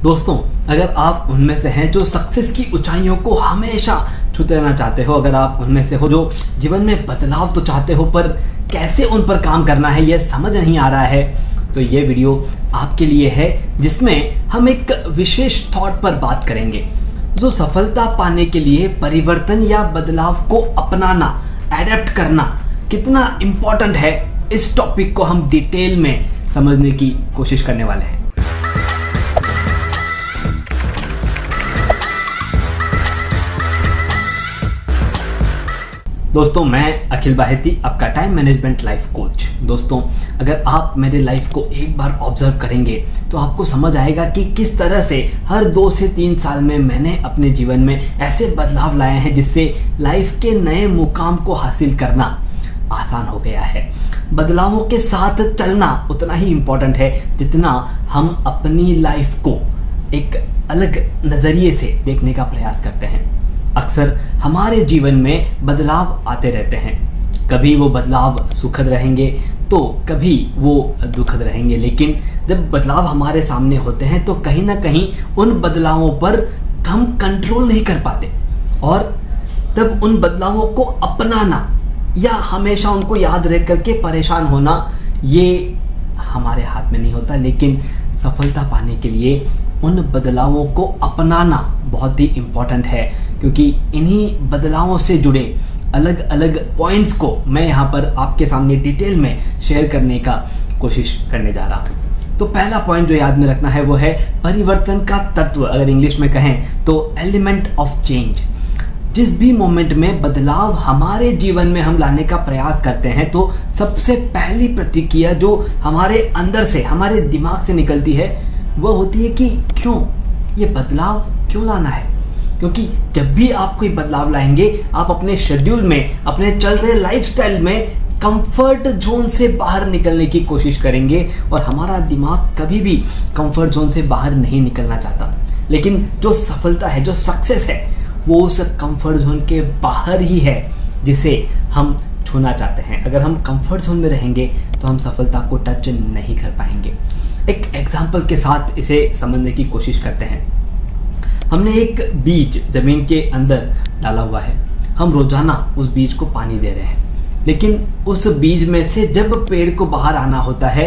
दोस्तों, अगर आप उनमें से हैं जो सक्सेस की ऊंचाइयों को हमेशा छूते रहना चाहते हो, अगर आप उनमें से हो जो जीवन में बदलाव तो चाहते हो पर कैसे उन पर काम करना है यह समझ नहीं आ रहा है, तो ये वीडियो आपके लिए है, जिसमें हम एक विशेष थॉट पर बात करेंगे जो सफलता पाने के लिए परिवर्तन या बदलाव को अपनाना, एडेप्ट करना कितना इम्पोर्टेंट है। इस टॉपिक को हम डिटेल में समझने की कोशिश करने वाले हैं। दोस्तों, मैं अखिल बाहेती, आपका टाइम मैनेजमेंट लाइफ कोच। दोस्तों, अगर आप मेरे लाइफ को एक बार ऑब्जर्व करेंगे तो आपको समझ आएगा कि किस तरह से हर 2 से 3 साल में मैंने अपने जीवन में ऐसे बदलाव लाए हैं जिससे लाइफ के नए मुकाम को हासिल करना आसान हो गया है। बदलावों के साथ चलना उतना ही इम्पोर्टेंट है जितना हम अपनी लाइफ को एक अलग नज़रिए से देखने का प्रयास करते हैं। अक्सर हमारे जीवन में बदलाव आते रहते हैं, कभी वो बदलाव सुखद रहेंगे तो कभी वो दुखद रहेंगे, लेकिन जब बदलाव हमारे सामने होते हैं तो कहीं ना कहीं उन बदलावों पर हम कंट्रोल नहीं कर पाते और तब उन बदलावों को अपनाना या हमेशा उनको याद रख करके परेशान होना, ये हमारे हाथ में नहीं होता। लेकिन सफलता पाने के लिए उन बदलावों को अपनाना बहुत ही इम्पोर्टेंट है, क्योंकि इन्हीं बदलावों से जुड़े अलग अलग पॉइंट्स को मैं यहाँ पर आपके सामने डिटेल में शेयर करने का कोशिश करने जा रहा हूँ। तो पहला पॉइंट जो याद में रखना है वो है परिवर्तन का तत्व, अगर इंग्लिश में कहें तो एलिमेंट ऑफ चेंज। जिस भी मोमेंट में बदलाव हमारे जीवन में हम लाने का प्रयास करते हैं तो सबसे पहली प्रतिक्रिया जो हमारे अंदर से, हमारे दिमाग से निकलती है वो होती है कि क्यों, ये बदलाव क्यों लाना है। क्योंकि जब भी आप कोई बदलाव लाएंगे आप अपने शेड्यूल में, अपने चल रहे लाइफस्टाइल में कंफर्ट जोन से बाहर निकलने की कोशिश करेंगे और हमारा दिमाग कभी भी कंफर्ट जोन से बाहर नहीं निकलना चाहता। लेकिन जो सफलता है, जो सक्सेस है, वो उस कंफर्ट जोन के बाहर ही है जिसे हम छूना चाहते हैं। अगर हम कंफर्ट जोन में रहेंगे तो हम सफलता को टच नहीं कर पाएंगे। एक एग्जाम्पल के साथ इसे समझने की कोशिश करते हैं। हमने एक बीज जमीन के अंदर डाला हुआ है, हम रोजाना उस बीज को पानी दे रहे हैं, लेकिन उस बीज में से जब पेड़ को बाहर आना होता है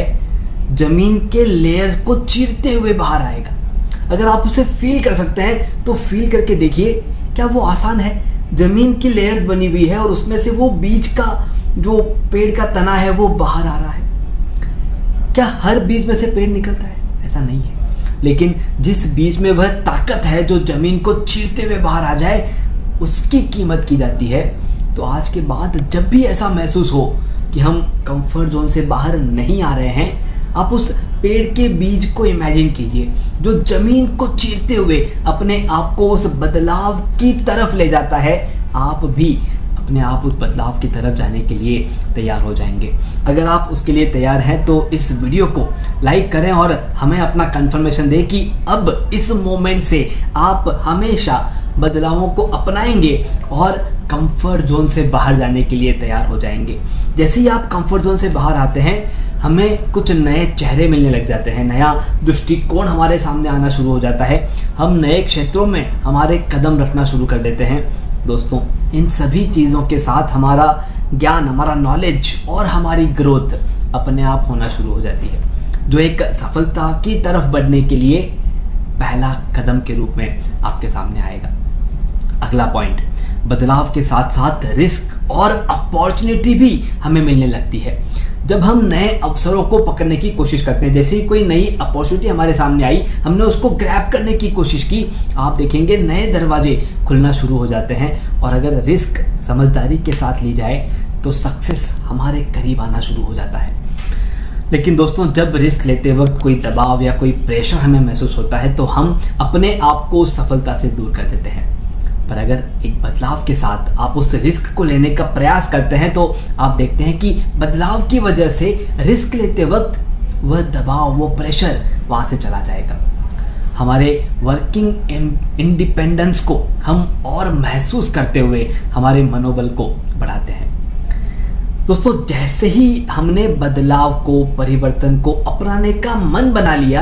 जमीन के लेयर्स को चीरते हुए बाहर आएगा। अगर आप उसे फील कर सकते हैं तो फील करके देखिए, क्या वो आसान है? जमीन की लेयर्स बनी हुई है और उसमें से वो बीज का जो पेड़ का तना है वो बाहर आ रहा है। क्या हर बीज में से पेड़ निकलता है? ऐसा नहीं है। लेकिन जिस बीज में वह ताकत है जो जमीन को चीरते हुए बाहर आ जाए, उसकी कीमत की जाती है। तो आज के बाद जब भी ऐसा महसूस हो कि हम कंफर्ट जोन से बाहर नहीं आ रहे हैं, आप उस पेड़ के बीज को इमेजिन कीजिए जो जमीन को चीरते हुए अपने आप को उस बदलाव की तरफ ले जाता है। आप भी अपने आप उस बदलाव की तरफ जाने के लिए तैयार हो जाएंगे। अगर आप उसके लिए तैयार हैं तो इस वीडियो को लाइक करें और हमें अपना कंफर्मेशन दें कि अब इस मोमेंट से आप हमेशा बदलावों को अपनाएंगे और कंफर्ट जोन से बाहर जाने के लिए तैयार हो जाएंगे। जैसे ही आप कंफर्ट जोन से बाहर आते हैं, हमें कुछ नए चेहरे मिलने लग जाते हैं, नया दृष्टिकोण हमारे सामने आना शुरू हो जाता है, हम नए क्षेत्रों में हमारे कदम रखना शुरू कर देते हैं। दोस्तों, इन सभी चीज़ों के साथ हमारा ज्ञान, हमारा नॉलेज और हमारी ग्रोथ अपने आप होना शुरू हो जाती है, जो एक सफलता की तरफ बढ़ने के लिए पहला कदम के रूप में आपके सामने आएगा। अगला पॉइंट, बदलाव के साथ साथ रिस्क और अपॉर्चुनिटी भी हमें मिलने लगती है। जब हम नए अवसरों को पकड़ने की कोशिश करते हैं, जैसे ही कोई नई अपॉर्चुनिटी हमारे सामने आई, हमने उसको ग्रैब करने की कोशिश की, आप देखेंगे नए दरवाजे खुलना शुरू हो जाते हैं। और अगर रिस्क समझदारी के साथ ली जाए तो सक्सेस हमारे करीब आना शुरू हो जाता है। लेकिन दोस्तों, जब रिस्क लेते वक्त कोई दबाव या कोई प्रेशर हमें महसूस होता है तो हम अपने आप को सफलता से दूर कर देते हैं। पर अगर एक बदलाव के साथ आप उस रिस्क को लेने का प्रयास करते हैं तो आप देखते हैं कि बदलाव की वजह से रिस्क लेते वक्त वह दबाव, वो प्रेशर वहाँ से चला जाएगा। हमारे वर्किंग इंडिपेंडेंस को हम और महसूस करते हुए हमारे मनोबल को बढ़ाते हैं। दोस्तों, जैसे ही हमने बदलाव को, परिवर्तन को अपनाने का मन बना लिया,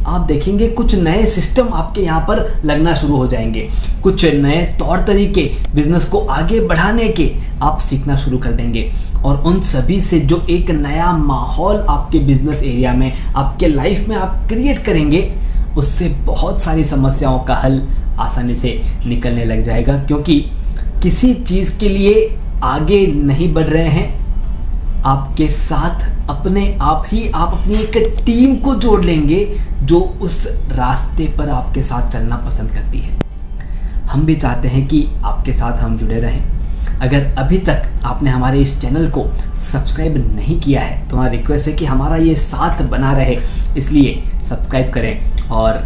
आप देखेंगे कुछ नए सिस्टम आपके यहाँ पर लगना शुरू हो जाएंगे, कुछ नए तौर तरीके बिजनेस को आगे बढ़ाने के आप सीखना शुरू कर देंगे। और उन सभी से जो एक नया माहौल आपके बिजनेस एरिया में, आपके लाइफ में आप क्रिएट करेंगे, उससे बहुत सारी समस्याओं का हल आसानी से निकलने लग जाएगा। क्योंकि किसी चीज़ के लिए आगे नहीं बढ़ रहे हैं, आपके साथ अपने आप ही आप अपनी एक टीम को जोड़ लेंगे जो उस रास्ते पर आपके साथ चलना पसंद करती है। हम भी चाहते हैं कि आपके साथ हम जुड़े रहें। अगर अभी तक आपने हमारे इस चैनल को सब्सक्राइब नहीं किया है तो हमारा रिक्वेस्ट है कि हमारा ये साथ बना रहे, इसलिए सब्सक्राइब करें और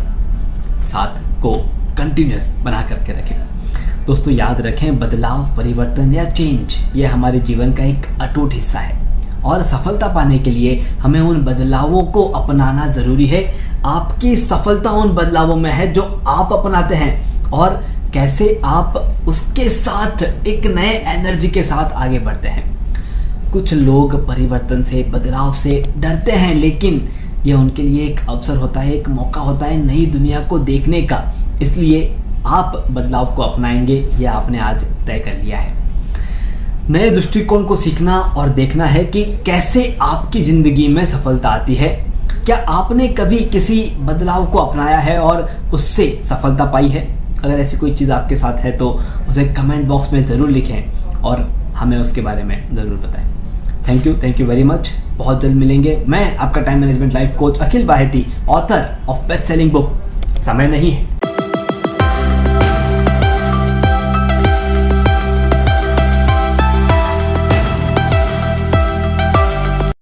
साथ को कंटिन्यूस बना करके रखें। दोस्तों याद रखें, बदलाव, परिवर्तन या चेंज ये हमारे जीवन का एक अटूट हिस्सा है और सफलता पाने के लिए हमें उन बदलावों को अपनाना ज़रूरी है। आपकी सफलता उन बदलावों में है जो आप अपनाते हैं और कैसे आप उसके साथ एक नए एनर्जी के साथ आगे बढ़ते हैं। कुछ लोग परिवर्तन से, बदलाव से डरते हैं, लेकिन यह उनके लिए एक अवसर होता है, एक मौका होता है नई दुनिया को देखने का। इसलिए आप बदलाव को अपनाएंगे, यह आपने आज तय कर लिया है। नए दृष्टिकोण को सीखना और देखना है कि कैसे आपकी जिंदगी में सफलता आती है। क्या आपने कभी किसी बदलाव को अपनाया है और उससे सफलता पाई है? अगर ऐसी कोई चीज़ आपके साथ है तो उसे कमेंट बॉक्स में ज़रूर लिखें और हमें उसके बारे में ज़रूर बताएं। Thank you very much. बहुत जल्द मिलेंगे। मैं आपका time management life coach Akhil Baheti, author of best selling book समय नहीं है।